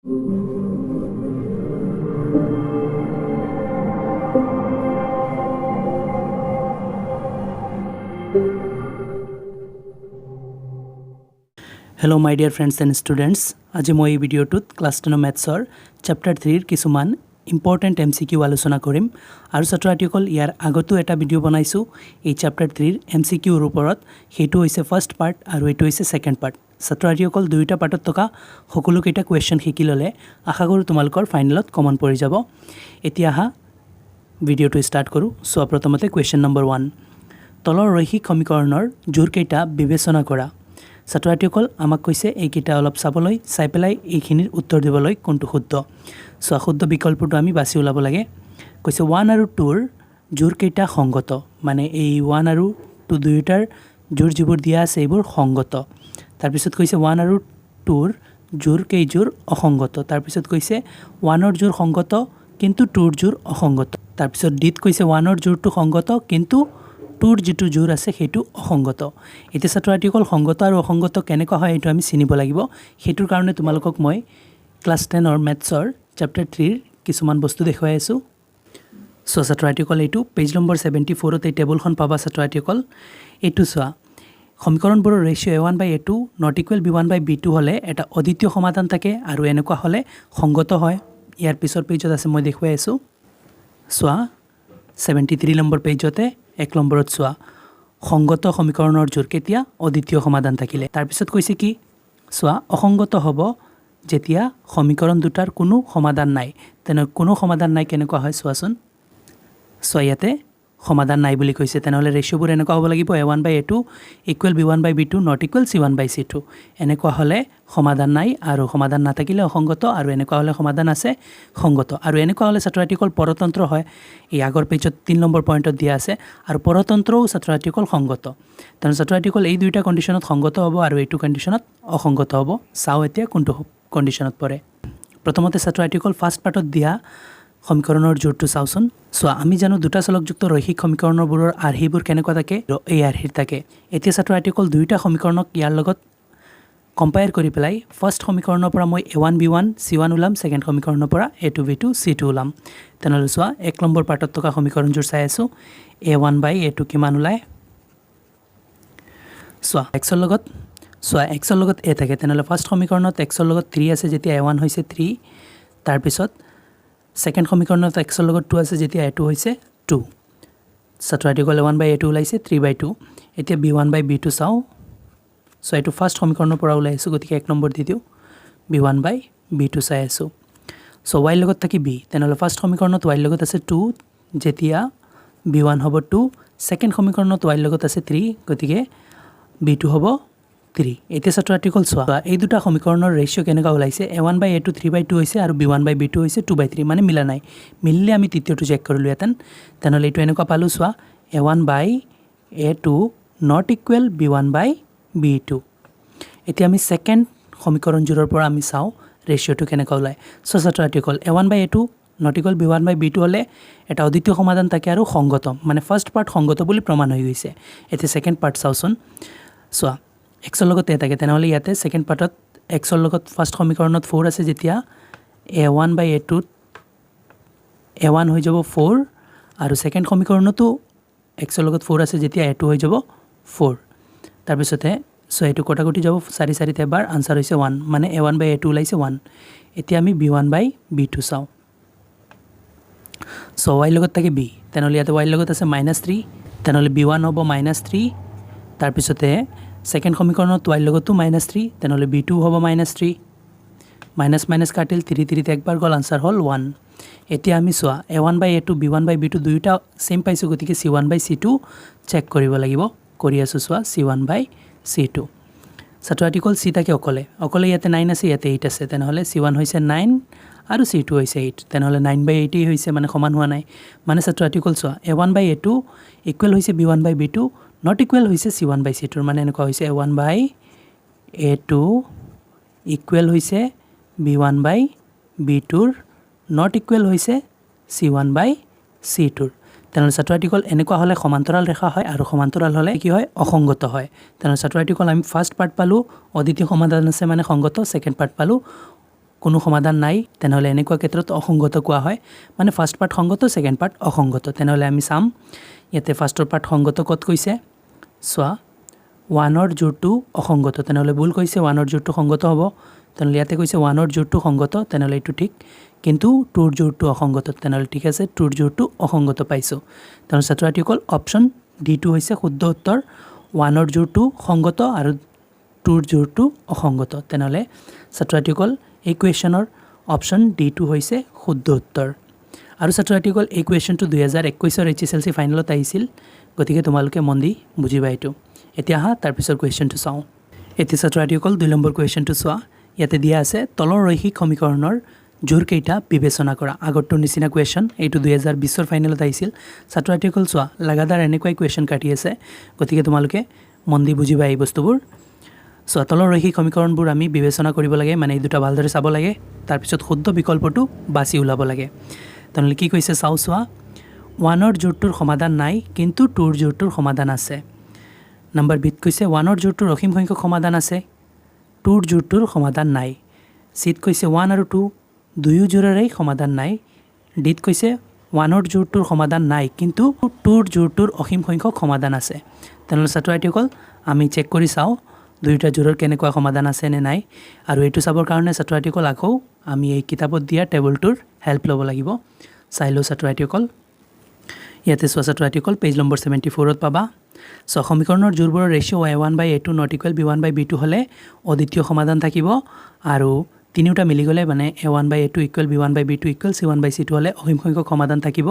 Hello my dear friends and students. আজি মই এই ভিডিওটোত ক্লাস 10 ম্যাথছৰ চ্যাপ্টাৰ 3 ৰ কিছুমান ইম্পৰ্টেন্ট MCQ আলোচনা কৰিম আৰু ছাত্ৰছাত্ৰীসকল ইয়াৰ আগতো এটা ভিডিও বনাইছো এই চ্যাপ্টাৰ 3 ৰ MCQ ৰ ওপৰত হেতু হৈছে ফাৰ্স্ট পাৰ্ট আৰু এটো হৈছে সেকেন্ড পাৰ্ট ছাত্ৰছাত্ৰীসকল দুইটা পাৰ্টত থকা সকলো কেইটা কোৱেশ্চন শিকি ললে আশা কৰো তোমালোকৰ ফাইনেলত কমন পৰি যাব এতিয়া হা ভিডিওটো স্টাৰ্ট কৰো সো প্ৰথমতে কোৱেশ্চন নম্বৰ 1 তলৰ ৰৈখিক সমীকৰণৰ জোৰ কেইটা বিবেচনা কৰা ছাত্ৰছাত্ৰীসকল আমাক কৈছে এইকেইটা অলপ চাবলৈ চাই পেলাই এইখিনিৰ উত্তৰ দিবলৈ কোনটো শুদ্ধ সো শুদ্ধ বিকল্পটো আমি বাছি উলাব লাগে কৈছে 1 আৰু 2 ৰ জোৰ কেইটা সংগত মানে এই 1 আৰু 2 দুইটাৰ জোৰ যিবোৰ দিয়া আছে এইবোৰ সংগত তাৰ পিছত কৈছে 1 আৰু 2 ৰ জোৰ কেইজোৰ অসংগত তাৰ পিছত কৈছে 1 ৰ জোৰ সংগত কিন্তু 2 ৰ জোৰ অসংগত তাৰ পিছত ডিত কৈছে 1 ৰ জোৰটো সংগত কিন্তু 2 ৰ যেটো জোৰ আছে হেতু অসংগত এতিয়া ছাত্ৰছাত্ৰীসকল সংগত আৰু অসংগত কেনেকৈ হয় এটো আমি চিনিব লাগিব হেতুৰ কাৰণে তোমালোকক মই ক্লাস 10 ৰ ম্যাথছৰ চ্যাপ্টাৰ 3 ৰ কিছুমান বস্তু দেখুৱাই আছো সো ছাত্ৰছাত্ৰীসকল এটো পেজ নম্বৰ 74 তে টেবুলখন পাবা ছাত্ৰছাত্ৰীসকল এটো চোৱা সমীকৰণবোৰৰ ৰেশিও a1/a2 not equal b1/b2 হলে এটা অদ্বিতীয় সমাধান থাকে আৰু এনেকুৱা হলে সংগত হয় ইয়াৰ পিছৰ পেজত আছে মই দেখুৱাই আছো চোৱা 73 নম্বৰ পেজতে এক নম্বৰত চোৱা সংগত সমীকৰণৰ জোৰ কেতিয়া অদ্বিতীয় সমাধান থাকিলে তাৰ পিছত কৈছে কি চোৱা অসংগত হ'ব যেতিয়া সমীকৰণ দুটাৰ কোনো সমাধান নাই তেনে কোনো সমাধান নাই কেনেকুৱা হয় চোৱাচোন ইয়াতে সমাধান নাই বুলি কৈছে তেনেহলে ৰেশিওবোৰ এনেকুৱা হ'ব লাগিব a1/a2 equal b1/b2 not equal c1/c2 এনেকুৱা হলে সমাধান নাই আৰু সমাধান নাথাকিলে অসংগত আৰু এনেকুৱা হলে সমাধান আছে সংগত আৰু এনেকুৱা হলে ছাত্ৰছাত্ৰীসকল পৰতন্ত্ৰ হয় এই আগৰ পেজত 3 নম্বৰ পইণ্টত দিয়া আছে আৰু পৰতন্ত্ৰও ছাত্ৰছাত্ৰীসকল সংগত তেনে ছাত্ৰছাত্ৰীসকল এই দুইটা কন্ডিশনত সংগত হ'ব আৰু এইটো কন্ডিশনত অসংগত হ'ব চাও এতিয়া কোনটো কন্ডিশনত পৰে প্ৰথমতে ছাত্ৰছাত্ৰীসকল ফাৰ্স্ট পাৰ্টত দিয়া সমীকৰণৰ জোৰটো চাওচোন সো আমি জানো দুটা চলকযুক্ত ৰৈখিক সমীকৰণবোৰৰ আৰ্হিবোৰ কেনেকুৱা থাকে এই আৰ্হিৰ থাকে এতিয়া ছাত্ৰছাত্ৰীসকল দুইটা সমীকৰণক ইয়াৰ লগত কম্পেয়াৰ কৰি পেলাই ফাৰ্স্ট সমীকৰণৰ পৰা মই a1b1 c1 উলাম সেকেন্ড সমীকৰণৰ পৰা a2b2 c2 উলাম তেনেহলে চোৱা এক নম্বৰ পাৰ্টত থকা সমীকৰণবোৰ চাই আছো a1/a2 কিমান উলাই চোৱা x ৰ লগত a থাকে তেনেহলে ফাৰ্স্ট সমীকৰণত x ৰ লগত 3 আছে যেতিয়া a1 হৈছে 3 তাৰ পিছত সেকেন্ড সমীকৰণত x ৰ লগত 2 আছে যেতিয়া a2 হৈছে 2 ছাত্ৰছাত্ৰীসকল 1/a2 ওলাইছে 3/2 এতিয়া b1/b2 চাও সো এটো ফাৰ্স্ট সমীকৰণৰ পৰা ওলাইছো গতিকে এক নম্বৰ দি দিও b1/b2 চাই আছো সো y লগত থাকি b তেনেহলে ফাৰ্স্ট সমীকৰণত y লগত আছে 2 যেতিয়া b1 হ'ব 2 সেকেন্ড সমীকৰণত y লগত আছে 3 গতিকে b2 হ'ব 3 এতিয়া ছাত্ৰছাত্ৰীসকল চোৱা এই দুটা সমীকৰণৰ ৰেশিও কেনেকা ওলাইছে a1/a2 3/2 হৈছে আৰু b1/b2 হৈছে 2/3 মানে মিলা নাই মিললে আমি তৃতীয়টো চেক কৰিলো এতেন তেনেহলে এটো এনেকুৱা পালো চোৱা a1/a2 not equal b1/b2 এতিয়া আমি সেকেন্ড সমীকৰণ জোৰৰ পৰা আমি চাও ৰেশিওটো কেনেকা ওলাই so ছাত্ৰছাত্ৰীসকল a1/a2 not equal b1/b2 হলে এটা অদ্বিতীয় সমাধান থাকে আৰু সংগত মানে ফাৰ্স্ট পাৰ্ট সংগত বুলি প্ৰমাণ হৈ গৈছে এতিয়া সেকেন্ড পাৰ্ট চাওচোন চোৱা x ৰ লগত a থাকে তেনেহলে ইয়াতে সেকেন্ড পাৰ্টত x ৰ লগত ফাৰ্স্ট সমীকৰণত 4 আছে যেতিয়া a1/a2 a1 হৈ যাব 4 আৰু সেকেন্ড সমীকৰণতো x ৰ লগত 4 আছে যেতিয়া a2 হৈ যাব 4 তাৰ পিছতে সো এটো কটাকটি যাব 4 তে এবাৰ আনসাৰ হৈছে 1 মানে a1/a2 ওলাইছে 1 এতিয়া আমি b1/b2 চাও সো y লগত থাকে b তেনেহলে ইয়াতে y লগত আছে -3 তেনেহলে b1 হ'ব -3 তাৰ পিছতে সেকেন্ড সমীকৰণত y লগতো -3 তেনেহলে b2 হ'ব -3 মাইনাস মাইনাস কাটিল 3 তে একবাৰ গল আনসাৰ হল 1 এতিয়া আমি চোৱা a1/a2 b1/b2 দুইটা সেম পাইছো গতিকে c1/c2 চেক কৰিব লাগিব কৰি আছো চোৱা c1/c2 ছাত্ৰছাত্ৰীসকল c থাকে অকলে ইয়াতে 9 আছে ইয়াতে 8 আছে তেনেহলে c1 হৈছে 9 আৰু c2 হৈছে 8 তেনেহলে 9/8 হৈছে মানে সমান হোৱা নাই মানে ছাত্ৰছাত্ৰীসকল চোৱা a1/a2 ইকুৱেল হৈছে b1/b2 not equal হৈছে c1/c2 মানে এনেকুৱা হৈছে a1/a2 ইকুৱেল হৈছে b1/b2 not equal হৈছে c1/c2 তেনেহলে ছাত্ৰছাত্ৰীসকল এনেকুৱা হলে সমান্তৰাল ৰেখা হয় আৰু সমান্তৰাল হলে কি হয় অসংগত হয় তেনেহলে ছাত্ৰছাত্ৰীসকল আমি ফাৰ্স্ট পাৰ্ট পালো অদ্বিতীয় সমাধান আছে মানে সংগত সেকেন্ড পাৰ্ট পালো কোনো সমাধান নাই তেনেহ'লে এনেকুৱা ক্ষেত্ৰত অসংগত কোৱা হয় মানে ফাৰ্ষ্ট পাৰ্ট সংগত সেকেন্ড পাৰ্ট অসংগত তেনেহ'লে আমি চাম ইয়াতে ফাৰ্ষ্টৰ পাৰ্ট সংগত কত কৈছে চোৱা 1ৰ জোৰটো অসংগত তেনেহ'লে ভুল কৈছে 1ৰ জোৰটো সংগত হ'ব তেনেহ'লে ইয়াতে কৈছে 1ৰ জোৰটো সংগত তেনেহ'লে এইটো ঠিক কিন্তু 2ৰ জোৰটো অসংগত তেনেহ'লে ঠিক আছে 2ৰ জোৰটো অসংগত পাইছো তেনেহ'লে ছাত্ৰ-ছাত্ৰীসকল অপচন D2 হৈছে শুদ্ধ উত্তৰ 1ৰ জোৰটো সংগত আৰু 2ৰ জোৰটো অসংগত তেনেহ'লে ছাত্ৰ-ছাত্ৰীসকল এই কুৱেশ্যনৰ অপচন D2 হৈছে শুদ্ধ উত্তৰ আৰু ছাত্ৰ-ছাত্ৰীসকল এই কুৱেশ্যনটো 2021ৰ HSLC ফাইনেলত আহিছিল গতিকে তোমালোকে মন দি বুজিবা এইটো এতিয়া হা তাৰ পিছৰ কুৱেশ্যনটো চাওঁ এতিয়া ছাত্ৰ-ছাত্ৰীসকল 2 নম্বৰ কুৱেশ্যনটো চোৱা ইয়াতে দিয়া আছে তলৰ ৰৈখিক সমীকৰণৰ জোৰ কেইটা বিবেচনা কৰা আগৰটোৰ নিচিনা কুৱেশ্যন এইটো 2020ৰ ফাইনেলত আহিছিল ছাত্ৰ-ছাত্ৰীসকল চোৱা লাগাতাৰ এনেকুৱাই কুৱেশ্যন কাটি আছে গতিকে তোমালোকে মন দি বুজিবা এই বস্তুবোৰ সো তলৰ ৰৈখিক সমীকৰণবোৰ আমি বিবেচনা কৰিব লাগে মানে এই দুটা ভালদৰে চাব লাগে তাৰ পিছত শুদ্ধ বিকল্পটো বাছি উলাব লাগে তেনেহ'লে কি কৈছে চাও চোৱা 1ৰ জোৰটোৰ সমাধান নাই কিন্তু 2ৰ জোৰটোৰ সমাধান আছে নম্বৰ বিত কৈছে 1ৰ জোৰটোৰ অসীম সংখ্যক সমাধান আছে 2ৰ জোৰটোৰ সমাধান নাই সিত কৈছে 1 আৰু 2 দুয়ো জোৰৰেই সমাধান নাই ডিত কৈছে 1ৰ জোৰটোৰ সমাধান নাই কিন্তু 2ৰ জোৰটোৰ অসীম সংখ্যক সমাধান আছে তেনেহ'লে ছাত্ৰ-ছাত্ৰীসকল আমি চেক কৰি চাও দুইটা জোৰৰ কেনেকুৱা সমাধান আছে নে নাই আৰু এইটো চাবৰ কাৰণে ছাত্ৰ-ছাত্ৰীসকল আকৌ আমি এই কিতাপত দিয়া টেবুলটোৰ হেল্প ল'ব লাগিব চাই লও ছাত্ৰ-ছাত্ৰীসকল ইয়াতে চোৱা ছাত্ৰ-ছাত্ৰীসকল পেজ নম্বৰ 74ত পাবা সো সমীকৰণৰ জোৰবোৰৰ ৰেশিও a1/a2 not equal b1/b2 হলে অদ্বিতীয় সমাধান থাকিব আৰু তিনিটা মিলি গলে মানে a1/a2 equal b1/b2 equal c1/c2 হলে অসীম সংখ্যক সমাধান থাকিব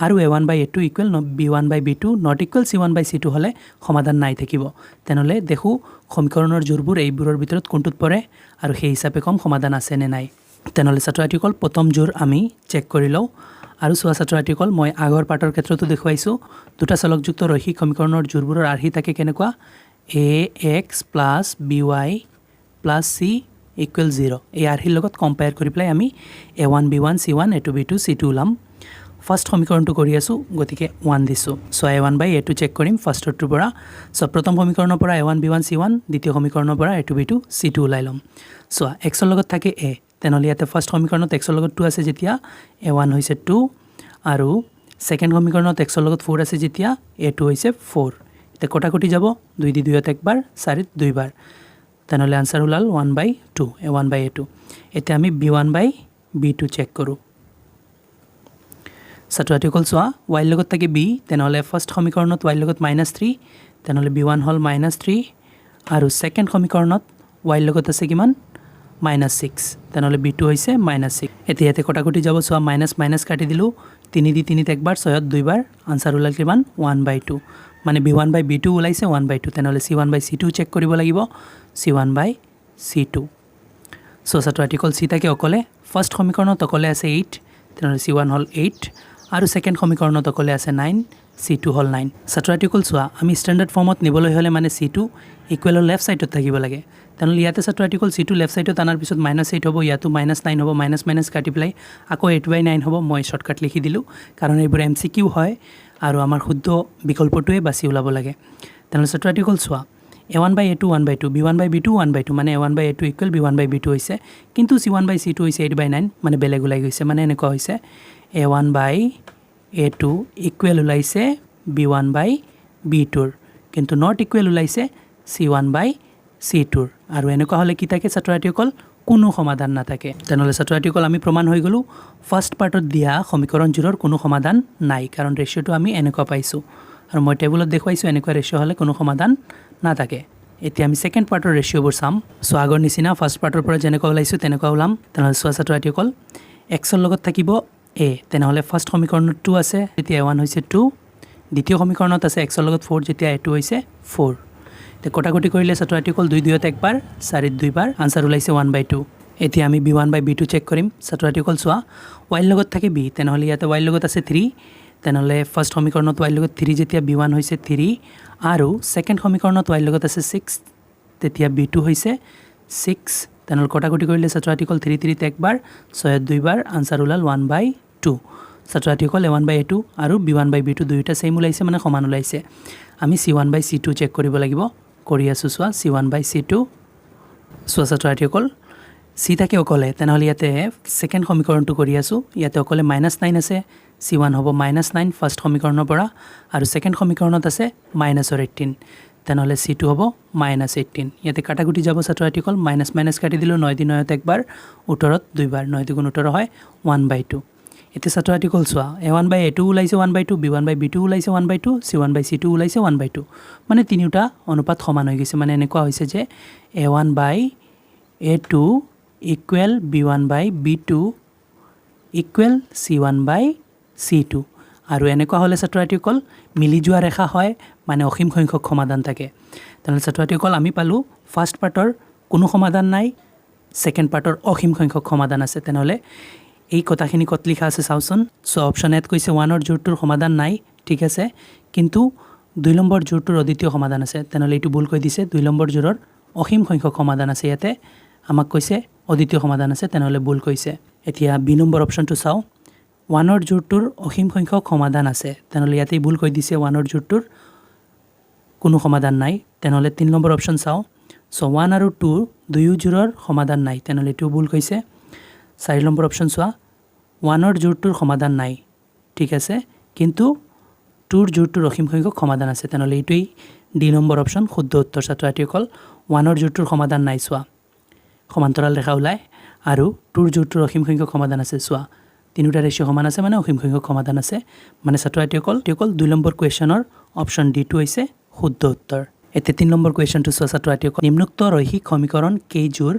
আৰু a1/a2 equal b1/b2 not equal c1/c2 হলে সমাধান নাই থাকিব তেনেহলে দেখো সমীকৰণৰ জোৰবোৰ এইবোৰৰ ভিতৰত কোনটোত পৰে আৰু সেই হিচাপে কম সমাধান আছে নে নাই তেনেহলে ছাত্ৰ-ছাত্ৰীসকল প্ৰথম জোৰ আমি চেক কৰি লও আৰু চোৱা ছাত্ৰ-ছাত্ৰীসকল মই আগৰ পাঠৰ ক্ষেত্ৰতো দেখুৱাইছো দুটা চলকযুক্ত ৰৈখিক সমীকৰণৰ জোৰবোৰৰ আৰ্হি থাকে কেনেকুৱা ax + by + c = 0 এই আৰ্হিৰ লগত কম্পেয়াৰ কৰি পেলাই আমি a1 b1 c1 a2 b2 c2 উলাম first সমীকৰণটো কৰি আছো গতিকে 1 দিছো সো a1/a2 চেক কৰিম ফাৰ্ষ্টৰটোৰ পৰা সো প্ৰথম সমীকৰণৰ পৰা a1 b1 c1 দ্বিতীয় সমীকৰণৰ পৰা a2 b2 c2 উলাই লম সো x ৰ লগত থাকে a তেনেহ'লে ইয়াতে ফাৰ্ষ্ট সমীকৰণত x ৰ লগত 2 আছে যেতিয়া a1 হৈছে 2 আৰু সেকেন্ড সমীকৰণত x ৰ লগত 4 আছে যেতিয়া a2 হৈছে 4 এটা কটাকটি যাব 2 দি 2ত একবাৰ 4 ত দুইবাৰ তেনেহ'লে आंसर ওলাল 1/2 a1/a2 এতিয়া আমি b1/b2 চেক কৰো ছাত্ৰ-ছাত্ৰীসকল চোৱা y লগত থাকে b তেনেহ'লে ফাৰ্ষ্ট সমীকৰণত y লগত -3 তেনেহ'লে b1 হল -3 আৰু সেকেন্ড সমীকৰণত y লগত আছে কিমান -6 তেনেহ'লে b2 হৈছে -6 এতিয়া ইয়াতে কটাকটি যাব চোৱা মাইনাস মাইনাস কাটি দিলো 3 দি 3ত একবাৰ 6 ত দুইবাৰ आंसर ওলাল কিমান 1/2 মানে b1/b2 ওলাইছে 1/2 তেনেহ'লে c1/c2 চেক কৰিব লাগিব c1/c2 সো ছাত্ৰ-ছাত্ৰীসকল c থাকে অকলে ফাৰ্ষ্ট সমীকৰণত অকলে আছে 8 তেনেহ'লে c1 হল 8 আৰু সেকেন্ড সমীকৰণত অকলে আছে 9 c2 হল 9 ছাত্ৰ-ছাত্ৰীসকল চোৱা আমি স্ট্যান্ডাৰ্ড ফৰ্মত নিবলৈ হলে মানে c2 ইকুৱেল লেফট সাইডত থাকিব লাগে তেনেহ'লে ইয়াতে ছাত্ৰ-ছাত্ৰীসকল c2 লেফট সাইডত আনাৰ পিছত -8 হ'ব ইয়াতো -9 হ'ব মাইনাস কাটি পেলাই আকৌ 8/9 হ'ব মই শৰ্টকাট লিখি দিলো কাৰণ এইবোৰ MCQ হয় আৰু আমাৰ শুদ্ধ বিকল্পটোৱে বাছি উলাব লাগে তেনেহ'লে ছাত্ৰ-ছাত্ৰীসকল চোৱা a1/a2 1/2 b1/b2 1/2 মানে a1/a2 equal b1/b2 হৈছে কিন্তু c1/c2 হৈছে 8/9 মানে বেলেগ ওলাই গৈছে মানে এনেকুৱা হৈছে a1/a2 equal ওলাইছে b1/b2 কিন্তু not equal ওলাইছে c1/c2 আৰু এনেকুৱা হলে কি থাকে ছাত্ৰ-ছাত্ৰীসকল কোনো সমাধান নাথাকে তেনেহ'লে ছাত্ৰ-ছাত্ৰীসকল আমি প্ৰমাণ হৈ গলো ফাৰ্ষ্ট পাৰ্টত দিয়া সমীকৰণ জোৰৰ কোনো সমাধান নাই কাৰণ ৰেশিওটো আমি এনেকুৱা পাইছো আৰু মই টেবুলত দেখুৱাইছো এনেকুৱা ৰেশিও হলে কোনো সমাধান নাথাকে এতিয়া আমি সেকেন্ড পাৰ্টৰ ৰেশিওবোৰ চাম সো আগৰ নিচিনা ফাৰ্ষ্ট পাৰ্টৰ পৰা যেনেকুৱা ওলাইছো তেনেকুৱা ওলাম তেনেহ'লে চোৱা ছাত্ৰ-ছাত্ৰীসকল x ৰ লগত থাকিব a তেনেহ'লে ফাৰ্ষ্ট সমীকৰণত 2 আছে যেতিয়া a1 হৈছে 2 দ্বিতীয় সমীকৰণত আছে x ৰ লগত 4 যেতিয়া a2 হৈছে 4 তে কটাকটি কৰিলে ছাত্ৰ-ছাত্ৰীসকল 2 2ত একবাৰ 4 ত দুইবাৰ आंसर ওলাইছে 1/2 এতিয়া আমি b1/b2 চেক কৰিম ছাত্ৰ-ছাত্ৰীসকল চোৱা y লগত থাকে b তেনেহ'লে ইয়াতে y লগত আছে 3 তেনেহ'লে ফাৰ্ষ্ট সমীকৰণত y লগত 3 যেতিয়া b1 হৈছে 3 আৰু সেকেন্ড সমীকৰণত y লগত আছে 6 তেতিয়া b2 হৈছে 6 তেনেহ'লে কটাকটি কৰিলে ছাত্ৰ-ছাত্ৰীসকল 3 3 ত একবাৰ 6 ত দুইবাৰ आंसर ওলাল 1/2 ছাত্ৰ-ছাত্ৰীসকল a1/a2 আৰু b1/b2 দুইটা সেম ওলাইছে মানে সমান ওলাইছে আমি c1/c2 চেক কৰিব লাগিব কৰি আছো চোৱা c1/c2 চোৱা ছাত্ৰ-ছাত্ৰীসকল চি থাকে অকলে তেনেহ'লে ইয়াতে ছেকেণ্ড সমীকৰণটো কৰি আছোঁ ইয়াতে অকলে -9 আছে C1 হ'ব -9 ফাৰ্ষ্ট সমীকৰণৰ পৰা আৰু ছেকেণ্ড সমীকৰণত আছে -18 তেনেহ'লে C2 হ'ব -18 ইয়াতে কাটাকুটি যাব ছাত্ৰ ছাত্ৰীসকল মাইনাছ কাটি দিলোঁ 9 দি 9ত একবাৰ উত্তৰত দুইবাৰ 9 দুগুণ 18 হয় 1/2 এতিয়া ছাত্ৰ ছাত্ৰীসকল চোৱা A1/A2 ওলাইছে 1/2 B1/B2 ওলাইছে 1/2 C1/C2 ওলাইছে 1/2 মানে তিনিটা অনুপাত সমান হৈ গৈছে মানে এনেকুৱা হৈছে যে A1/A2 equal B1/B2 equal C1/C2 আৰু এনেকুৱা হ'লে ছাত্ৰ ছাত্ৰীসকল মিলি যোৱা ৰেখা হয় মানে অসীম সংখ্যক সমাধান থাকে তেনেহ'লে ছাত্ৰ ছাত্ৰীসকল আমি পালোঁ ফাৰ্ষ্ট পাৰ্টৰ কোনো সমাধান নাই ছেকেণ্ড পাৰ্টৰ অসীম সংখ্যক সমাধান আছে তেনেহ'লে এই কথাখিনি ক'ত লিখা আছে চাওঁচোন চ' অপশ্যন এত কৈছে 1ৰ জোৰটোৰ সমাধান নাই ঠিক আছে কিন্তু 2 নম্বৰ জোৰটোৰ অদ্বিতীয় সমাধান আছে তেনেহ'লে এইটো ভুল কৈ দিছে 2 নম্বৰ জোৰৰ অসীম সংখ্যক সমাধান আছে ইয়াতে আমাক কৈছে অদ্বিতীয় সমাধান আছে তেনেহ'লে ভুল কৈছে এতিয়া বি নম্বৰ অপশ্যনটো চাওঁ 1ৰ জোৰটোৰ অসীম সংখ্যক সমাধান আছে তেনেহ'লে ইয়াতে ভুল কৈ দিছে 1ৰ জোৰটোৰ কোনো সমাধান নাই তেনেহ'লে 3 নম্বৰ অপশ্যন চাওঁ চ' 1 আৰু 2 দুয়ো জোৰৰ সমাধান নাই তেনেহ'লে এইটো ভুল কৈছে 4 নম্বৰ অপশ্যন চোৱা 1ৰ জোৰটোৰ সমাধান নাই ঠিক আছে কিন্তু 2ৰ জোৰটোৰ অসীম সংখ্যক সমাধান আছে তেনেহ'লে এইটোৱেই ডি নম্বৰ অপশ্যন শুদ্ধ উত্তৰ ছাত্ৰ ছাত্ৰীসকল 1ৰ জোৰটোৰ সমাধান নাই চোৱা সমান্তৰাল ৰেখা ওলায় আৰু 2ৰ জোৰটোৰ অসীম সংখ্যক সমাধান আছে চোৱা তিনিটা ৰেচিঅ' সমান আছে মানে অসীম সংখ্যক সমাধান আছে মানে ছাত্ৰ ছাত্ৰীসকল 2 নম্বৰ কুৱেশ্যনৰ অপশ্যন ডিটো হৈছে শুদ্ধ উত্তৰ এতিয়া 3 নম্বৰ কুৱেশ্যনটো চোৱা ছাত্ৰ ছাত্ৰীসকল নিম্নোক্ত ৰৈখিক সমীকৰণ কেইযোৰ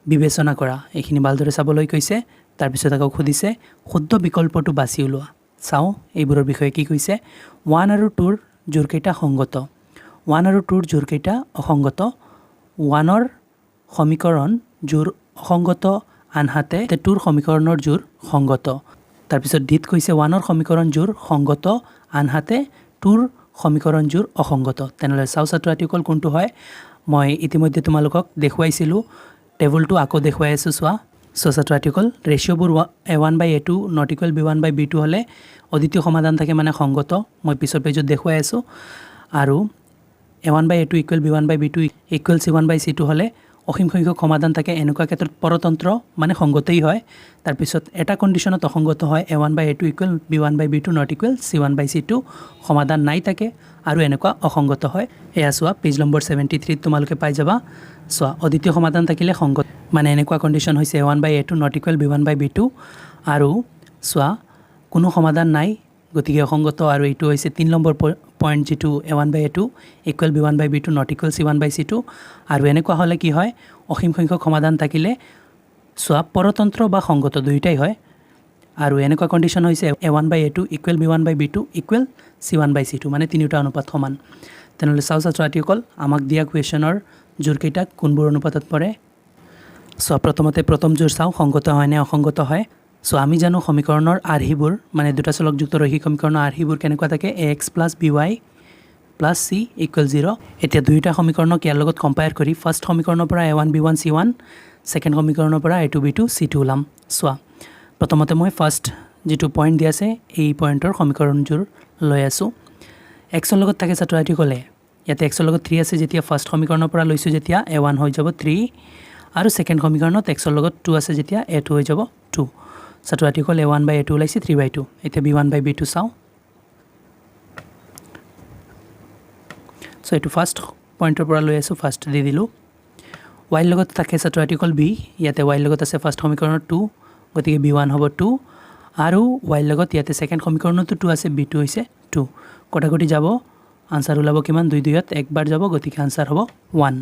বিবেচনা কৰা এইখিনি ভালদৰে চাবলৈ কৈছে তাৰপিছত আকৌ সুধিছে শুদ্ধ বিকল্পটো বাছি ওলোৱা চাওঁ এইবোৰৰ বিষয়ে কি কৈছে 1 আৰু 2ৰ জোৰকেইটা সংগত 1 আৰু 2ৰ জোৰকেইটা অসংগত 1ৰ সমীকৰণ জোৰ অসংগত আনহাতে 2ৰ সমীকৰণৰ জোৰ সংগত তাৰপিছত ডিত কৈছে 1ৰ সমীকৰণ জোৰ সংগত আনহাতে 2ৰ সমীকৰণ জোৰ অসংগত তেনেহ'লে চাওঁ ছাত্ৰ ছাত্ৰীসকল কোনটো হয় মই ইতিমধ্যে তোমালোকক দেখুৱাইছিলোঁ টেবুলটো আকৌ দেখুৱাই আছোঁ চোৱা চ' ছাত্ৰ ছাত্ৰীসকল ৰেচিঅ'বোৰ A1/A2 নট ইকুৱেল B1/B2 হ'লে অদ্বিতীয় সমাধান থাকে মানে সংগত মই পিছৰ পেজত দেখুৱাই আছোঁ আৰু A1/A2 equal B1/B2 equal C1/C2 হ'লে অসীম সংখ্যক সমাধান থাকে এনেকুৱা ক্ষেত্ৰত পৰতন্ত্ৰ মানে সংগতেই হয় তাৰপিছত এটা কণ্ডিশ্যনত অসংগত হয় A1/A2 equal B1/B2 not equal C1/C2 সমাধান নাই থাকে আৰু এনেকুৱা অসংগত হয় এয়া চোৱা পেজ নম্বৰ 73 তোমালোকে পাই যাবা চোৱা অদ্বিতীয় সমাধান থাকিলে সংগত মানে এনেকুৱা কণ্ডিশ্যন হৈছে A1/A2 নট ইকুৱেল B1/B2 আৰু চোৱা কোনো সমাধান নাই গতিকে অসংগত আৰু এইটো হৈছে 3 নম্বৰ পইণ্ট যিটো A1/A2 equal B1/B2 not equal C1/C2 আৰু এনেকুৱা হ'লে কি হয় অসীম সংখ্যক সমাধান থাকিলে চোৱা পৰতন্ত্ৰ বা সংগত দুয়োটাই হয় আৰু এনেকুৱা কণ্ডিশ্যন হৈছে A1/A2 equal B1/B2 equal C1/C2 মানে তিনিটা অনুপাত সমান তেনেহ'লে চাওঁ ছাত্ৰ ছাত্ৰীসকল আমাক দিয়া কুৱেশ্যনৰ জোৰকেইটা কোনবোৰ অনুপাতত পৰে চোৱা প্ৰথমতে প্ৰথম জোৰ চাওঁ সংগত হয় নে অসংগত হয় চ' আমি জানো সমীকৰণৰ আৰ্হিবোৰ মানে দুটা চলকযুক্ত ৰৈখিক সমীকৰণৰ আৰ্হিবোৰ কেনেকুৱা থাকে ax + by + c = 0 এতিয়া দুয়োটা সমীকৰণক ইয়াৰ লগত কম্পেয়াৰ কৰি ফাৰ্ষ্ট সমীকৰণৰ পৰা a1 b1 c1 ছেকেণ্ড সমীকৰণৰ পৰা a2 b2 c2 ওলাম চোৱা প্ৰথমতে মই ফাৰ্ষ্ট যিটো পইণ্ট দিয়া আছে এই পইণ্টৰ সমীকৰণযোৰ লৈ আছোঁ এক্সৰ লগত থাকে ছাত্ৰ ছাত্ৰীসকলে ইয়াতে এক্সৰ লগত 3 আছে যেতিয়া ফাৰ্ষ্ট সমীকৰণৰ পৰা লৈছোঁ যেতিয়া a1 হৈ যাব 3 আৰু ছেকেণ্ড সমীকৰণত এক্সৰ লগত 2 আছে যেতিয়া a2 হৈ যাব 2 ছাত্ৰ ছাত্ৰীসকল A1/A2 ওলাইছে 3/2 এতিয়া B1/B2 চাওঁ চ' এইটো ফাৰ্ষ্ট পইণ্টৰ পৰা লৈ আছোঁ ফাৰ্ষ্ট দি দিলোঁ ৱাইৰ লগত থাকে ছাত্ৰ ছাত্ৰীসকল B ইয়াতে ৱাইৰ লগত আছে ফাৰ্ষ্ট সমীকৰণত 2 গতিকে B1 হ'ব 2 আৰু ৱাইৰ লগত ইয়াতে ছেকেণ্ড সমীকৰণতো 2 আছে B2 হৈছে 2 কটাকটি যাব আনচাৰ ওলাব কিমান 2 2ত একবাৰ যাব গতিকে আনচাৰ হ'ব 1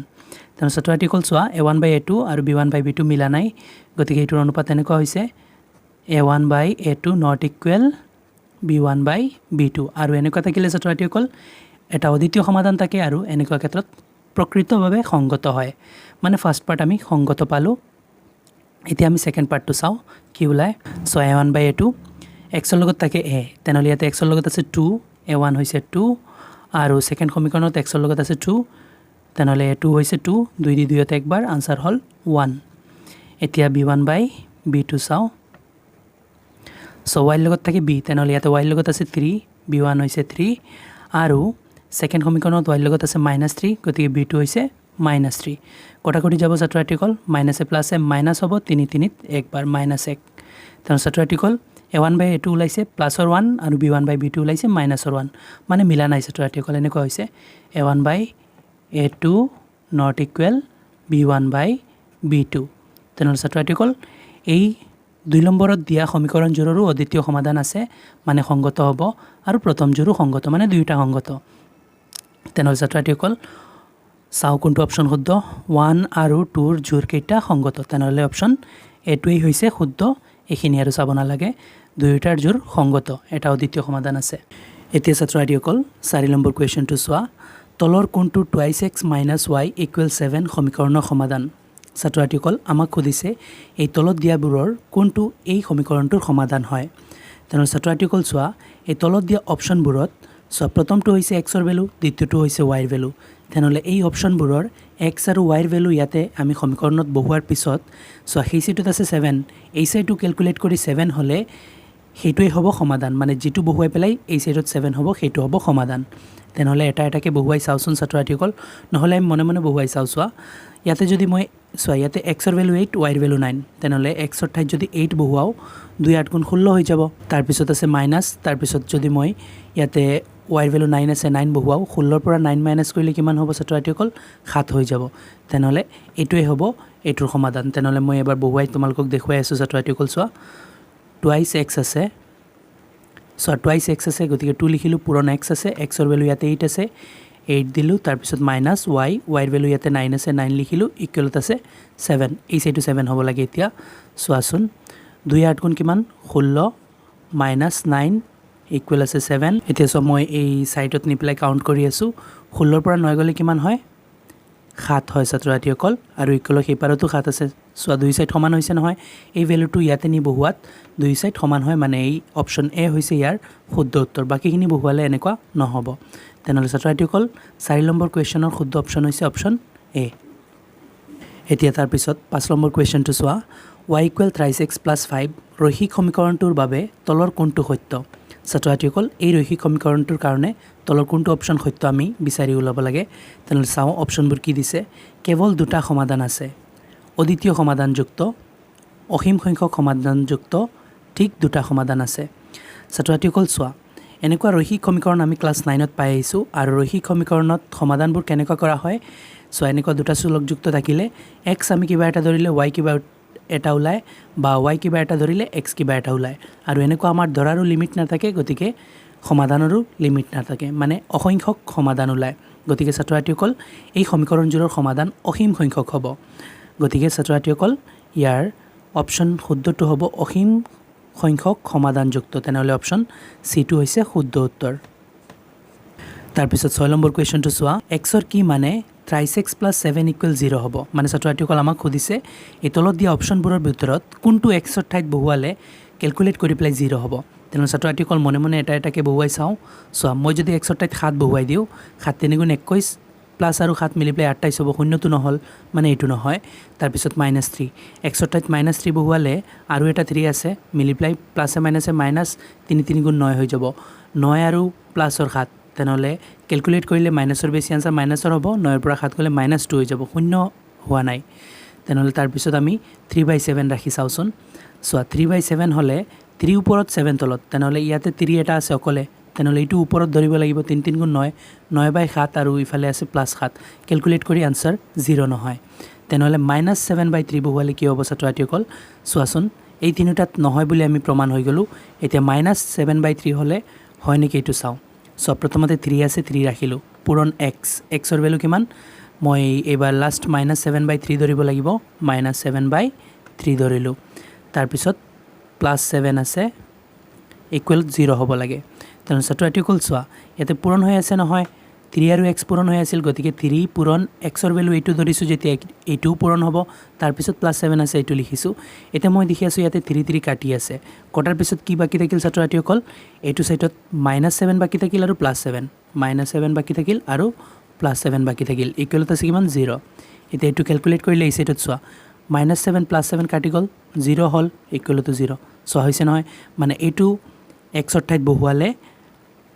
তেনে ছাত্ৰ ছাত্ৰীসকল চোৱা A1/A2 আৰু B1/B2 মিলা নাই গতিকে এইটোৰ অনুপাত এনেকুৱা হৈছে A1/A2 নট ইকুৱেল B1/B2 আৰু এনেকুৱা থাকিলে ছাত্ৰ ছাত্ৰীসকল এটা অদ্বিতীয় সমাধান থাকে আৰু এনেকুৱা ক্ষেত্ৰত প্ৰকৃতভাৱে সংগত হয় মানে ফাৰ্ষ্ট পাৰ্ট আমি সংগত পালোঁ এতিয়া আমি ছেকেণ্ড পাৰ্টটো চাওঁ কি ওলায় চ' A1/A2 এক্সৰ লগত থাকে a তেনেহ'লে ইয়াতে এক্সৰ লগত আছে 2 A1 হৈছে 2 আৰু ছেকেণ্ড সমীকৰণত এক্সৰ লগত আছে 2 তেনেহ'লে A2 হৈছে 2 2 দি 2ত একবাৰ আনচাৰ হ'ল 1 এতিয়া B1/B2 চাওঁ চ' ৱাইৰ লগত থাকে B তেনেহ'লে ইয়াতে ৱাইৰ লগত আছে 3 B1 হৈছে 3 আৰু ছেকেণ্ড সমীকৰণত ৱাইৰ লগত আছে -3 গতিকে B2 হৈছে -3 কটাকটি যাব ছাত্ৰছাত্ৰীসকল মাইনাছে প্লাছে মাইনাছ হ'ব 3 3 একবাৰ -1 তেনে ছাত্ৰছাত্ৰীসকল a1/a2 ওলাইছে প্লাছৰ 1 আৰু b1/b2 ওলাইছে মাইনাছৰ 1 মানে মিলা নাই ছাত্ৰছাত্ৰীসকল এনেকুৱা হৈছে a1/a2 নট ইকুৱেল b1/b2 তেনেহ'লে ছাত্ৰছাত্ৰীসকল এই 2 নম্বৰত দিয়া সমীকৰণযোৰৰো অদ্বিতীয় সমাধান আছে মানে সংগত হ'ব আৰু প্ৰথমযোৰো সংগত মানে দুয়োটা সংগত তেনেহ'লে ছাত্ৰছাত্ৰীসকল চাও কোনটো অপচন শুদ্ধ 1 আৰু 2 ৰ জোৰ কেইটা সংগত তেনেহ'লে অপচন এটোই হৈছে শুদ্ধ এইখিনি আৰু চাব নালাগে দুয়োটাৰ জোৰ সংগত এটা অদ্বিতীয় সমাধান আছে এতিয়া ছাত্ৰছাত্ৰীসকল 4 নম্বৰ কুৱেশ্যনটো চোৱা তলৰ কোনটো 2x - y = 7 সমীকৰণৰ সমাধান ছাত্ৰছাত্ৰীসকল আমাক সুধিছে এই তলত দিয়াবোৰৰ কোনটো এই সমীকৰণটোৰ সমাধান হয় তেনেহ'লে ছাত্ৰছাত্ৰীসকল চোৱা এই তলত দিয়া অপচনবোৰত চোৱা প্ৰথমটো হৈছে x ৰ ভ্যালু দ্বিতীয়টো হৈছে y ৰ ভ্যালু তেনেহ'লে এই অপচনবোৰৰ x আৰু y ৰ ভ্যালু ইয়াতে আমি সমীকৰণত বহুৱাৰ পিছত চোৱা সেই সাইডত আছে 7 এই সাইডটো ক্যালকুলেট কৰি 7 হলে সেইটোই হ'ব সমাধান মানে যেটো বহুৱাই পেলাই এই সাইডত 7 হ'ব সেইটো হ'ব সমাধান তেনেহ'লে এটা এটাকে বহুৱাই চাওচোন ছাত্ৰছাত্ৰীসকল নহ'লে আমি মনে মনে বহুৱাই চাওচোৱা ইয়াতে যদি মই চোৱা ইয়াতে x ৰ ভ্যালু 8 y ৰ ভ্যালু 9 তেনেহ'লে x ৰ ঠাইত যদি 8 বহুৱাও 2 8 গুণ 16 হৈ যাব তাৰ পিছত আছে মাইনাস তাৰ পিছত যদি মই ইয়াতে y ৰ ভ্যালু 9 আছে 9 বহুৱাও 16 ৰ পৰা 9 মাইনাস কৰিলে কিমান হ'ব ছাত্ৰছাত্ৰীসকল 7 হৈ যাব তেনেহ'লে এটোই হ'ব এটোৰ সমাধান তেনেহ'লে মই এবাৰ বহুৱাই তোমালোকক দেখুৱাই আছো ছাত্ৰছাত্ৰীসকল চোৱা 2x আছে চোৱা 2x আছে গতিকে 2 লিখিলো পুৰণ x আছে x ৰ ভ্যালু ইয়াতে 8 আছে 8 দিলু তাৰ পিছত মাইনাস y ৰ ভ্যালু ইয়াতে 9 আছে 9 লিখিলো ইকুৱেলত আছে 7 এই সাইডটো 7 হ'ব লাগে এতিয়া চোৱাচোন 2 8 গুণ কিমান 16 মাইনাস 9 ইকুৱেল আছে 7 এতিয়া সব মই এই সাইডত নি পেলাই কাউন্ট কৰি আছো 16 ৰ পৰা 9 গলে কিমান হয় 7 হয় ছাত্ৰছাত্ৰীসকল আৰু ইকুৱেল হেপাৰতো 7 আছে সো দুই সাইড সমান হৈছে নহয় এই ভ্যালুটো ইয়াতে নি বহুৱাত দুই সাইড সমান হয় মানে এই অপচন এ হৈছে ইয়াৰ শুদ্ধ উত্তৰ বাকিখিনি বহুৱালে এনেকুৱা নহব তেনেহ'লে ছাত্ৰছাত্ৰীসকল 4 নম্বৰ কুৱেশ্যনৰ শুদ্ধ অপচন হৈছে অপচন এ এতিয়া তাৰ পিছত 5 নম্বৰ কুৱেশ্যনটো চোৱা y = 3x + 5 ৰৈখিক সমীকৰণটোৰ বাবে তলৰ কোনটো সত্য ছাত্ৰছাত্ৰীসকল এই ৰৈখিক সমীকৰণটোৰ কাৰণে তলৰ কোনটো অপচন সত্য আমি বিচাৰি উলাব লাগে তেনেহ'লে চাও অপচনবোৰ কি দিছে কেৱল দুটা সমাধান আছে অদ্বিতীয় সমাধানযুক্ত অসীম সংখ্যক সমাধানযুক্ত ঠিক দুটা সমাধান আছে ছাত্ৰছাত্ৰীসকল চোৱা এনেকুৱা ৰৈখিক সমীকৰণ আমি ক্লাস 9ত পাই আহিছো আৰু ৰৈখিক সমীকৰণত সমাধানবোৰ কেনেকৈ কৰা হয় সো এনেকুৱা দুটা চলকযুক্ত থাকিলে x আমি কিবা এটা ধৰিলে y কিবা এটা ওলায় বা y কিবা এটা ধৰিলে x কিবা এটা ওলায় আৰু এনেকুৱা আমাৰ ধৰাৰো লিমিট নাথাকে গতিকে সমাধানৰো লিমিট নাথাকে মানে অসংখ্যক সমাধান ওলায় গতিকে ছাত্ৰছাত্ৰীসকল এই সমীকৰণজোৰৰ সমাধান অসীম সংখ্যক হ'ব গতিকে ছাত্ৰছাত্ৰীসকল ইয়াৰ অপচন শুদ্ধটো হ'ব অসীম সংখ্যক সমাধানযুক্ত তেনেহ'লে অপচন সিটো হৈছে শুদ্ধ উত্তৰ তাৰ পিছত 6 নম্বৰ কুৱেশ্যনটো চোৱা x ৰ কি মানে 3x + 7 = 0 হ'ব মানে ছাত্ৰছাত্ৰীসকল আমাক সুধিছে এই তলত দিয়া অপচনবোৰৰ ভিতৰত কোনটো x ৰ ঠাইত বহুৱালে ক্যালকুলেট কৰি পেলাই 0 হ'ব তেনেহ'লে ছাত্ৰছাত্ৰীসকল মনে মনে এটা এটাকে বহুৱাই চাওঁ চোৱা মই যদি x ৰ ঠাইত 7 বহুৱাই দিওঁ 7 3 গুণ 21 প্লাস আৰু 7 মিলি পেলাই 28 হ'ব শূন্যটো নহল মানে এইটো নহয় তাৰ পিছত -3 x ৰ ঠাইত -3 বহুৱালে আৰু এটা 3 আছে মিলি পেলাই প্লাসে মাইনাসে মাইনাস 3 3 গুণ 9 হৈ যাব 9 আৰু প্লাসৰ 7 তেনেহ'লে ক্যালকুলেট কৰিলে মাইনাসৰ বেছি আনসাৰ মাইনাসৰ হ'ব 9 ৰ পৰা 7 গলে -2 হৈ যাব শূন্য হোৱা নাই তেনেহ'লে তাৰ পিছত আমি 3/7 ৰাখি চাওচোন সো 3/7 হলে 3 ওপৰত 7 তলত তেনেহ'লে ইয়াতে 3 এটা আছে অকলে তেনেহ'লে এইটো ওপৰত ধৰিব লাগিব 3 3 গুণ 9 9/7 আৰু ইফালে আছে +7 ক্যালকুলেট কৰি আনসাৰ 0 নহয় তেনেহ'লে -7/3 বহুৱালে কি হ'ব ছাত্ৰছাত্ৰীসকল চোৱাচোন এই তিনিটাত নহয় বুলি আমি প্ৰমাণ হৈ গলো এতিয়া -7/3 হলে হয় নেকি এইটো চাও সো প্ৰথমতে 3 আছে 3 ৰাখিলো পুৰণ x ৰ ভ্যালু কিমান মই এবাৰ লাষ্ট -7/3 ধৰিব লাগিব -7/3 ধৰিলো তাৰ পিছত +7 আছে ইকুৱেল 0 হ'ব লাগে তেনেহ'লে ছাত্ৰছাত্ৰীসকল চোৱা ইয়াতে পূৰণ হৈ আছে নহয় 3 আৰু x পূৰণ হৈ আছিল গতিকে 3 পূৰণ x ৰ ভ্যালু এইটো ধৰিছো যেতিয়া এইটোও পূৰণ হ'ব তাৰ পিছত +7 আছে এইটো লিখিছো এতিয়া মই দেখি আছো ইয়াতে 3 3 কাটি আছে কটাৰ পিছত কি বাকি থাকিল ছাত্ৰছাত্ৰীসকল এইটো সাইডত -7 বাকি থাকিল আৰু +7 -7 বাকি থাকিল আৰু +7 বাকি থাকিল ইকুৱেলত আছে কিমান 0 এতিয়া এইটো ক্যালকুলেট কৰিলে এই সাইডত চোৱা -7 +7 কাটি গল 0 হল ইকুৱেলত 0 সো হৈছে নহয় মানে এইটো x ৰ ঠাইত বহুৱালে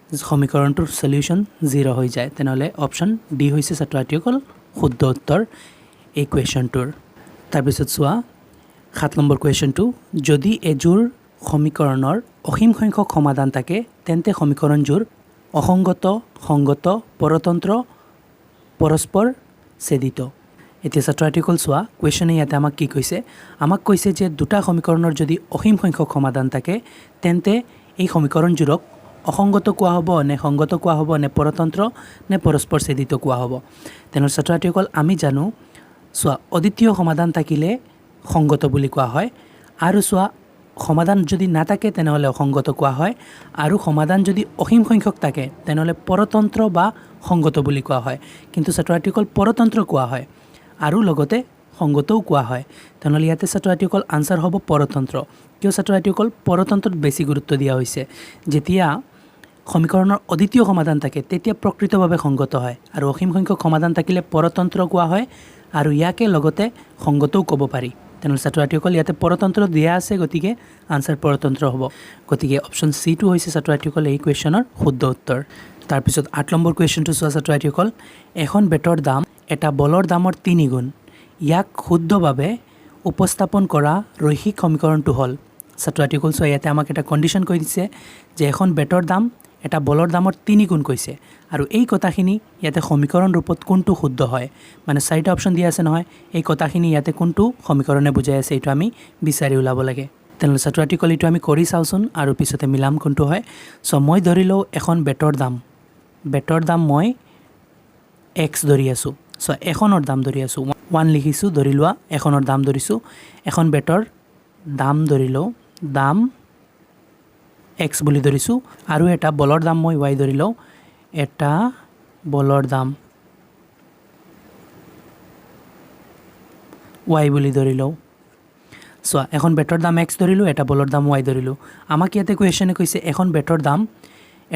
সমীকৰণটোৰ সলিউশন 0 হৈ যায় তেনেহ'লে অপচন ডি হৈছে ছাত্ৰছাত্ৰীসকল শুদ্ধ উত্তৰ এই কুৱেশ্যনটোৰ। তাৰপিছত চোৱা 7 নম্বৰ কুৱেশ্যনটো, যদি এযোৰ সমীকৰণৰ অসীম সংখ্যক সমাধান থাকে তেন্তে সমীকৰণযোৰ অসংগত, সংগত, পৰতন্ত্ৰ, পৰস্পৰ ছেদিত। এতিয়া ছাত্ৰ ছাত্ৰীসকল চোৱা, কুৱেশ্যনে ইয়াতে আমাক কি কৈছে? আমাক কৈছে যে দুটা সমীকৰণৰ যদি অসীম সংখ্যক সমাধান থাকে তেন্তে এই সমীকৰণযোৰক অসংগত কোৱা হ'ব নে সংগত কোৱা হ'ব নে পৰতন্ত্ৰ নে পৰস্পৰ ছেদিত কোৱা হ'ব? তেনেহ'লে ছাত্ৰ ছাত্ৰীসকল আমি জানো, চোৱা অদ্বিতীয় সমাধান থাকিলে সংগত বুলি কোৱা হয়, আৰু চোৱা সমাধান যদি নাথাকে তেনেহ'লে অসংগত কোৱা হয়, আৰু সমাধান যদি অসীম সংখ্যক থাকে তেনেহ'লে পৰতন্ত্ৰ বা সংগত বুলি কোৱা হয়। কিন্তু ছাত্ৰ ছাত্ৰীসকল পৰতন্ত্ৰ কোৱা হয় আৰু লগতে সংগতও কোৱা হয়। তেনেহ'লে ইয়াতে ছাত্ৰ ছাত্ৰীসকল আনচাৰ হ'ব পৰতন্ত্ৰ। কিয় ছাত্ৰ ছাত্ৰীসকল? পৰতন্ত্ৰত বেছি গুৰুত্ব দিয়া হৈছে। যেতিয়া সমীকৰণৰ অদ্বিতীয় সমাধান থাকে তেতিয়া প্ৰকৃতভাৱে সংগত হয়, আৰু অসীম সংখ্যক সমাধান থাকিলে পৰতন্ত্ৰ কোৱা হয়, আৰু ইয়াকে লগতে সংগতও ক'ব পাৰি। তেনেহ'লে ছাত্ৰ ছাত্ৰীসকল ইয়াতে পৰতন্ত্ৰ দিয়া আছে, গতিকে আনচাৰ পৰতন্ত্ৰ হ'ব। গতিকে অপশ্যন চিটো হৈছে ছাত্ৰ ছাত্ৰীসকল এই কুৱেশ্যনৰ শুদ্ধ উত্তৰ। তাৰপিছত 8 নম্বৰ কুৱেশ্যনটো চোৱা ছাত্ৰ ছাত্ৰীসকল, এখন বেটৰ দাম এটা বলৰ দামৰ 3 গুণ। ইয়াক শুদ্ধভাৱে উপস্থাপন কৰা ৰৈখিক সমীকৰণটো হ'ল। ছাত্ৰ ছাত্ৰীসকল চোৱা, ইয়াতে আমাক এটা কণ্ডিশ্যন কৈ দিছে যে এখন বেটৰ দাম এটা বলৰ দামৰ 3 গুণ কৈছে, আৰু এই কথাখিনি ইয়াতে সমীকৰণ ৰূপত কোনটো শুদ্ধ হয়, মানে 4টা অপশ্যন দিয়া আছে নহয়, এই কথাখিনি ইয়াতে কোনটো সমীকৰণে বুজাই আছে এইটো আমি বিচাৰি ওলাব লাগে। তেনেহ'লে ছাত্ৰ ছাত্ৰীসকল এইটো আমি কৰি চাওঁচোন আৰু পিছতে মিলাম কোনটো হয়। চ' মই ধৰি লওঁ এখন বেটৰ দাম মই এক্স ধৰি আছোঁ। চ' এখনৰ দাম ধৰি আছোঁ, 1 লিখিছোঁ, ধৰি লোৱা এখনৰ দাম ধৰিছোঁ। এখন বেটৰ দাম ধৰি লওঁ, দাম এক্স বুলি ধৰিছোঁ, আৰু এটা বলৰ দাম মই ৱাই ধৰি লওঁ, এটা বলৰ দাম ৱাই বুলি ধৰি লওঁ। চোৱা, এখন বেটৰ দাম এক্স ধৰিলোঁ, এটা বলৰ দাম ৱাই ধৰিলোঁ। আমাক ইয়াতে কুৱেশ্যনে কৈছে এখন বেটৰ দাম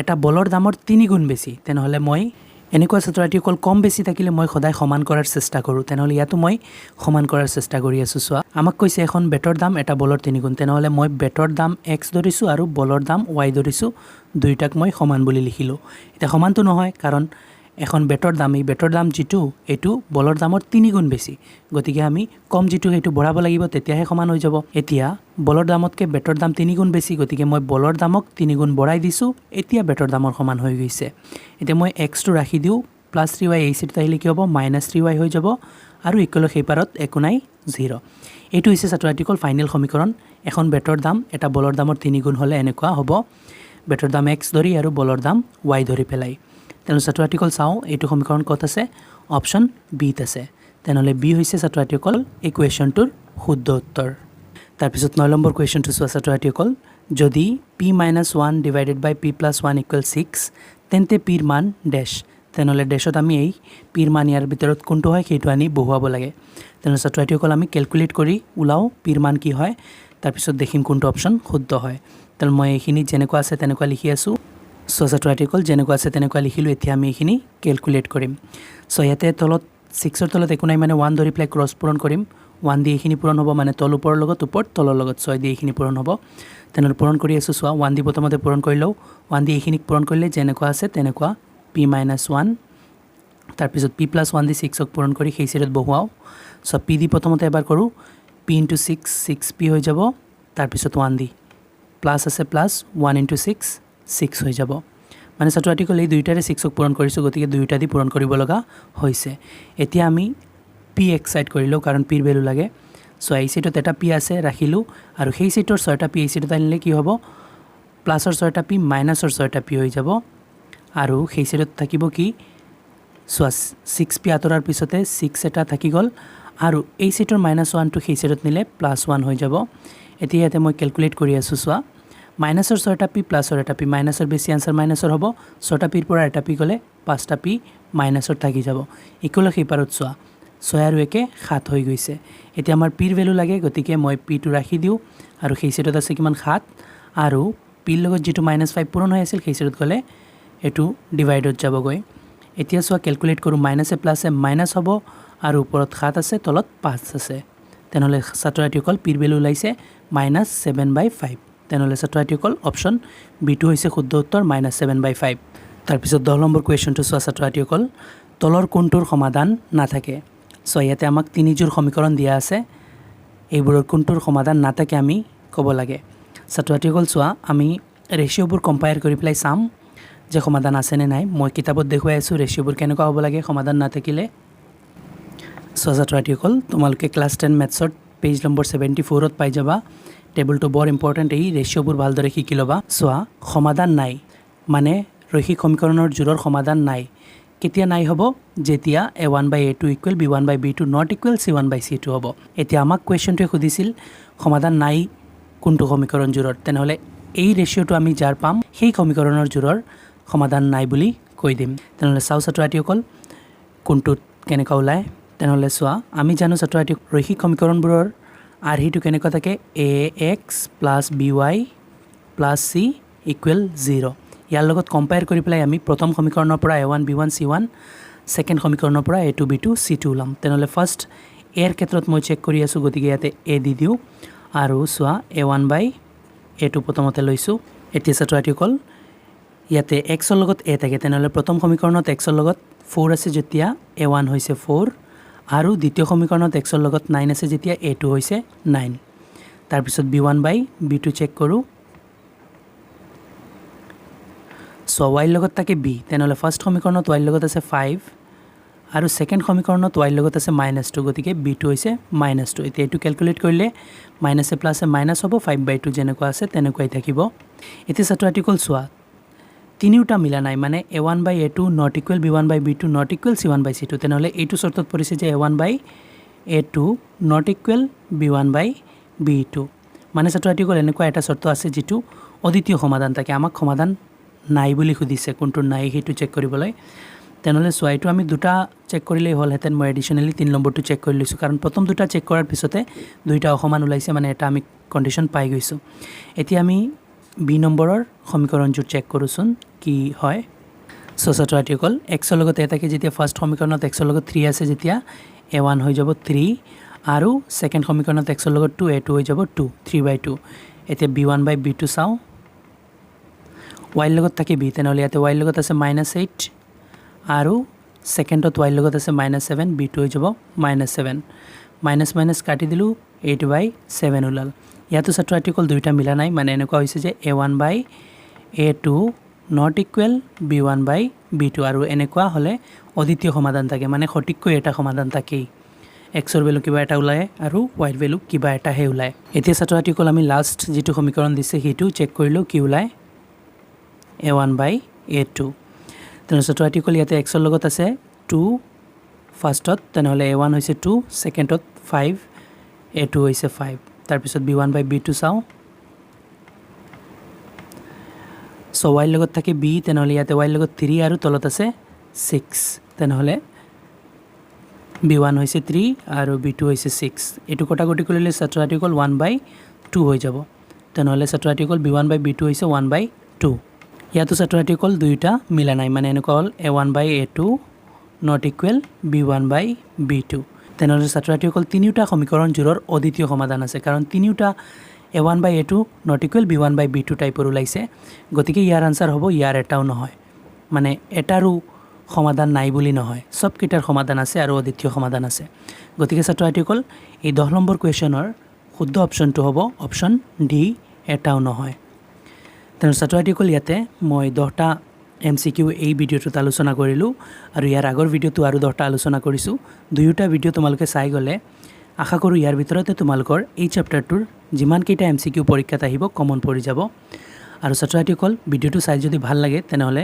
এটা বলৰ দামৰ 3 গুণ বেছি। তেনেহ'লে মই এনেকুৱা ছাত্ৰ ছাত্ৰীসকল কম বেছি থাকিলে মই সদায় সমান কৰাৰ চেষ্টা কৰোঁ। তেনেহ'লে ইয়াতো মই সমান কৰাৰ চেষ্টা কৰি আছোঁ। চোৱা, আমাক কৈছে এখন বেটৰ দাম এটা বলৰ 3 গুণ। তেনেহ'লে মই বেটৰ দাম এক্স ধৰিছোঁ আৰু বলৰ দাম ৱাই ধৰিছোঁ, দুয়োটাক মই সমান বুলি লিখিলোঁ। এতিয়া সমানটো নহয়, কাৰণ এখন বেটৰ দাম, এই বেটৰ দাম যিটো এইটো বলৰ দামৰ 3 গুণ বেছি, গতিকে আমি কম যিটো সেইটো বঢ়াব লাগিব, তেতিয়াহে সমান হৈ যাব। এতিয়া বলৰ দামতকৈ বেটৰ দাম 3 গুণ বেছি, গতিকে মই বলৰ দামক 3 গুণ বঢ়াই দিছোঁ, এতিয়া বেটৰ দামৰ সমান হৈ গৈছে। এতিয়া মই এক্সটো ৰাখি দিওঁ, প্লাছ 3y এই চিটত আহিলে কি হ'ব, মাইনাছ 3y হৈ যাব, আৰু ইকুৱেলৰ সেই পাৰত একো নাই, 0। এইটো হৈছে ছাত্ৰ ছাত্ৰীসকল ফাইনেল সমীকৰণ। এখন বেটৰ দাম এটা বলৰ দামৰ 3 গুণ হ'লে এনেকুৱা হ'ব, বেটৰ দাম এক্স ধৰি আৰু বলৰ দাম ৱাই ধৰি পেলাই। তেনেহ'লে ছাত্ৰ ছাত্ৰীসকল চাওঁ এইটো সমীকৰণ ক'ত আছে, অপশ্যন বিত আছে। তেনেহ'লে বি হৈছে ছাত্ৰ ছাত্ৰীসকল এই কুৱেশ্যনটোৰ শুদ্ধ উত্তৰ। তাৰপিছত 9 নম্বৰ কুৱেশ্যনটো চোৱা ছাত্ৰ ছাত্ৰীসকল, যদি p-1 ডিভাইডেড বাই p+1 = 6 তেন্তে পিৰ মান ডেছ। তেনেহ'লে ডেছত আমি এই পিৰ মান ইয়াৰ ভিতৰত কোনটো হয় সেইটো আনি বহুৱাব লাগে। তেনেহ'লে ছাত্ৰ ছাত্ৰীসকল আমি কেলকুলেট কৰি ওলাওঁ পিৰ মান কি হয়, তাৰপিছত দেখিম কোনটো অপশ্যন শুদ্ধ হয়। তেনেহ'লে মই এইখিনি যেনেকুৱা আছে তেনেকুৱা লিখি আছোঁ। চ' ছাত্ৰ ছাত্ৰীসকল যেনেকুৱা আছে তেনেকুৱা লিখিলোঁ। এতিয়া আমি এইখিনি কেলকুলেট কৰিম। চ' ইয়াতে তলত 6ৰ তলত একো নাই, মানে 1 ধৰি পেলাই ক্ৰছ পূৰণ কৰিম। 1 দি এইখিনি পূৰণ হ'ব, মানে তল ওপৰৰ লগত ওপৰত তলৰ লগত 6 দি এইখিনি পূৰণ হ'ব। তেনেহ'লে পূৰণ কৰি আছোঁ। চোৱা, 1 দি প্ৰথমতে পূৰণ কৰি লওঁ, 1 দি এইখিনিক পূৰণ কৰিলে যেনেকুৱা আছে তেনেকুৱা p-1, তাৰপিছত p+1 দি 6ক পূৰণ কৰি সেই চিটত বহুৱাওঁ। চ' p দি প্ৰথমতে এবাৰ কৰোঁ, p × 6 6p হৈ যাব, তাৰপিছত 1 দি প্লাছ আছে প্লাছ 1 × 6 6 হৈ যাব। মানে ছাত্ৰ ছাত্ৰীসকল এই দুয়োটাৰে 6ক পূৰণ কৰিছোঁ, গতিকে দুয়োটা দি পূৰণ কৰিব লগা হৈছে। এতিয়া আমি পি এক চাইড কৰি লওঁ, কাৰণ পিৰ ভেলু লাগে। চ' এই চিটত এটা পি আছে, ৰাখিলোঁ, আৰু সেই চিটৰ 6টা পি এই চিটত আনিলে কি হ'ব, প্লাছৰ 6টা পি মাইনাছৰ 6টা পি হৈ যাব, আৰু সেই চিটত থাকিব কি, চোৱা 6p আঁতৰাৰ পিছতে 6 এটা থাকি গ'ল, আৰু এই চিটৰ -1টো সেই চিটত নিলে +1 হৈ যাব। এতিয়া ইয়াতে মই কেলকুলেট কৰি আছোঁ। চোৱা, মাইনাছৰ 6টা পি প্লাছৰ এটা পি, মাইনাছৰ বেছি আনচাৰ মাইনাছৰ হ'ব, 6টা পিৰ পৰা এটা পি গ'লে 5টা পি মাইনাছৰ থাকি যাব। ইকুৱেলৰ সেই পাৰত চোৱা, 6 আৰু 1 7 হৈ গৈছে। এতিয়া আমাৰ পিৰ ভেলু লাগে, গতিকে মই পিটো ৰাখি দিওঁ, আৰু সেই চিটত আছে কিমান 7, আৰু পিৰ লগত যিটো -5 পূৰণ হৈ আছিল সেই চিটত গ'লে এইটো ডিভাইডত যাবগৈ। এতিয়া চোৱা, কেলকুলেট কৰোঁ, মাইনাছে প্লাছে মাইনাছ হ'ব, আৰু ওপৰত 7 আছে, তলত 5 আছে। তেনেহ'লে ছাত্ৰ ছাত্ৰীসকল পিৰ ভেলু ওলাইছে -7/5। তেনেহ'লে ছাত্ৰ ছাত্ৰীসকল অপশ্যন বিটো হৈছে শুদ্ধ উত্তৰ, -7/5। তাৰপিছত 10 নম্বৰ কুৱেশ্যনটো চোৱা ছাত্ৰ ছাত্ৰীসকল, তলৰ কোনটোৰ সমাধান নাথাকে সো ইয়াতে আমাক তিনিযোৰ সমীকৰণ দিয়া আছে এইবোৰৰ কোনটোৰ সমাধান নাথাকে আমি ক'ব লাগে ছাত্ৰছাত্ৰীসকল চোৱা আমি ৰেচিঅ'বোৰ কম্পেয়াৰ কৰি পেলাই চাম যে সমাধান আছে নে নাই মই কিতাপত দেখুৱাই আছোঁ ৰেচিঅ'বোৰ কেনেকুৱা হ'ব লাগে সমাধান নাথাকিলে সো ছাত্ৰছাত্ৰীসকল তোমালোকে ক্লাছ 10 মেথছৰ পেজ নম্বৰ 74ত পাই যাবা টেবুলটো বৰ ইম্পৰ্টেণ্ট এই ৰেচিঅ'বোৰ ভালদৰে শিকি ল'বা চোৱা সমাধান নাই মানে ৰৈখিক সমীকৰণৰ জোৰৰ সমাধান নাই কেতিয়া নাই হ'ব যেতিয়া a1/a2 = b1/b2 not equal c1/c2 হ'ব এতিয়া আমাক কোৱেশ্চনটোৱে সুধিছিল সমাধান নাই কোনটো সমীকৰণ জোৰৰ তেনেহ'লে এই ৰেচিঅ'টো আমি যাৰ পাম সেই সমীকৰণৰ জোৰৰ সমাধান নাই বুলি কৈ দিম তেনেহ'লে চাও ছাত্ৰছাত্ৰীসকল কোনটোত কেনেকুৱা ওলায় তেনেহ'লে চোৱা আমি জানো ছাত্ৰছাত্ৰী ৰৈখিক সমীকৰণবোৰৰ আৰ্হিটো কেনেকুৱা থাকে ax + by + c = 0 ইয়াৰ লগত কম্পেয়াৰ কৰি পেলাই আমি প্ৰথম সমীকৰণৰ পৰা a1 b1 c1 সেকেন্ড সমীকৰণৰ পৰা a2 b2 c2 ওলাম তেনেহ'লে ফাৰ্ষ্ট এৰ ক্ষেত্ৰত মই চেক কৰি আছোঁ গতিকে ইয়াতে a দি দিওঁ আৰু চোৱা a1/a2 প্ৰথমতে লৈছোঁ এতিয়া ছাত্ৰছাত্ৰীসকল ইয়াতে x ৰ লগত a থাকে তেনেহ'লে প্ৰথম সমীকৰণত x ৰ লগত 4 আছে যেতিয়া a1 হৈছে 4 আৰু দ্বিতীয় সমীকৰণত x ৰ লগত 9 আছে যেতিয়া a2 হৈছে 9 তাৰপিছত b1/b2 চেক কৰোঁ সো y লগত থাকে b তেনেহ'লে ফাৰ্ষ্ট সমীকৰণত y লগত আছে 5 আৰু সেকেন্ড সমীকৰণত y লগত আছে -2 গতিকে b2 হৈছে -2 এতিয়া এটো ক্যালকুলেট কৰিলে মাইনাস এ প্লাস এ মাইনাস হ'ব 5/2 যেনেকুৱা আছে তেনেকুৱাই থাকিব এতিয়া ছাত্ৰছাত্ৰীসকল চোৱা তিনিওটা মিলা নাই মানে a1/a2 not equal b1/b2 not equal c1/c2 তেনেহ'লে এইটো শৰ্তত পৰিছে যে a1/a2 not equal b1/b2 মানে ছাত্ৰছাত্ৰীসকল এনেকুৱা এটা শৰ্ত আছে যেটো অদ্বিতীয় সমাধান থাকে আমাক সমাধান নাই বুলি সুধিছে কোনটো নাই হেতু চেক কৰিবলৈ তেনেহ'লে চোৱা এইটো আমি দুটা চেক কৰিলেই হ'ল হেতেন মই এডিশনালি 3 নম্বৰটো চেক কৰি লৈছোঁ কাৰণ প্ৰথম দুটা চেক কৰাৰ পিছতে দুইটা অসমান ওলাইছে মানে এটা আমি কন্ডিশন পাই গৈছোঁ এতিয়া আমি বি নম্বৰৰ সমীকৰণটো চেক কৰোচোন কি হয় সো ছাত্ৰছাত্ৰীসকল x ৰ লগত এটাকে যেতিয়া ফাৰ্ষ্ট সমীকৰণত x ৰ লগত 3 আছে যেতিয়া a1 হৈ যাব 3 আৰু সেকেন্ড সমীকৰণত x ৰ লগত 2 a2 হৈ যাব 2 3/2 এতিয়া b1/b2 চাও y লগত থাকে b তেনেহ'লে ইয়াতে y লগত আছে -8 আৰু সেকেন্ডত y লগত আছে -7 b2 হৈ যাব -7 মাইনাস কাটি দিলু 8/7 ওলাল ইয়াতো ছাত্ৰছাত্ৰীসকল দুইটা মিলা নাই মানে এনেকুৱা হৈছে যে a1/a2 not equal b1/b2 আৰু এনেকুৱা হলে অদ্বিতীয় সমাধান থাকে মানে সঠিককৈ এটা সমাধান থাকেই x ৰ ভ্যালু কিবা এটা ওলায় আৰু y ৰ ভ্যালু কিবা এটা হে ওলায় এতিয়া ছাত্ৰছাত্ৰীসকল আমি লাষ্ট যেটো সমীকৰণ দিছে হেতু চেক কৰিলো কি ওলায় a1/a2 তেনে ছাত্ৰছাত্ৰীসকল ইয়াতে x ৰ লগত আছে 2 ফাৰ্ষ্টত তেনেহ'লে a1 হৈছে 2 সেকেন্ডত 5 a2 হৈছে 5 তাৰপিছত b1/b2 চাও সো y লগত থাকে b তেনেহ'লে ইয়াতে y লগত 3 আৰু তলত আছে 6 তেনেহ'লে b1 হৈছে 3 আৰু b2 হৈছে 6 এটো কটাকটি কৰিলে ছাত্ৰছাত্ৰীসকল 1/2 হৈ যাব তেনেহ'লে ছাত্ৰছাত্ৰীসকল b1/b2 হৈছে 1/2 ইয়াতো ছাত্ৰছাত্ৰীসকল দুইটা মিলা নাই মানে এনেকুৱা হ'ল a1/a2 not equal b1/b2 তেনেহ'লে ছাত্ৰছাত্ৰীসকল তিনিটা সমীকৰণ জোৰৰ অদ্বিতীয় সমাধান আছে কাৰণ তিনিটা a1/a2 not equal b1/b2 টাইপৰ ওলাইছে গতিকে ইয়াৰ আনসাৰ হ'ব ইয়াৰ এটাও নহয় মানে এটাৰো সমাধান নাই বুলি নহয় সব কিটাৰ সমাধান আছে আৰু অদ্বিতীয় সমাধান আছে গতিকে ছাত্ৰছাত্ৰীসকল এই 10 নম্বৰ কোৱেশ্চনৰ শুদ্ধ অপচনটো হ'ব অপচন ডি এটাও নহয় তেনে ছাত্ৰছাত্ৰীসকল ইয়াতে মই 10টা MCQ এই ভিডিঅ'টোত আলোচনা কৰিলোঁ আৰু ইয়াৰ আগৰ ভিডিঅ'টো আৰু 10টা আলোচনা কৰিছোঁ দুয়োটা ভিডিঅ' তোমালোকে চাই গ'লে আশা কৰোঁ ইয়াৰ ভিতৰতে তোমালোকৰ এই চেপ্টাৰটোৰ যিমান কেইটা MCQ পৰীক্ষাত আহিব কমন পৰি যাব আৰু ছাত্ৰছাত্ৰীসকল ভিডিঅ'টো চাই যদি ভাল লাগে তেনেহ'লে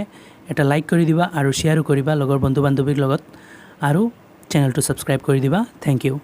এটা লাইক কৰি দিবা আৰু শ্বেয়াৰো কৰিবা লগৰ বন্ধু বান্ধৱীৰ লগত আৰু চেনেলটো সাবস্ক্ৰাইব কৰি দিবা থ্যাংক ইউ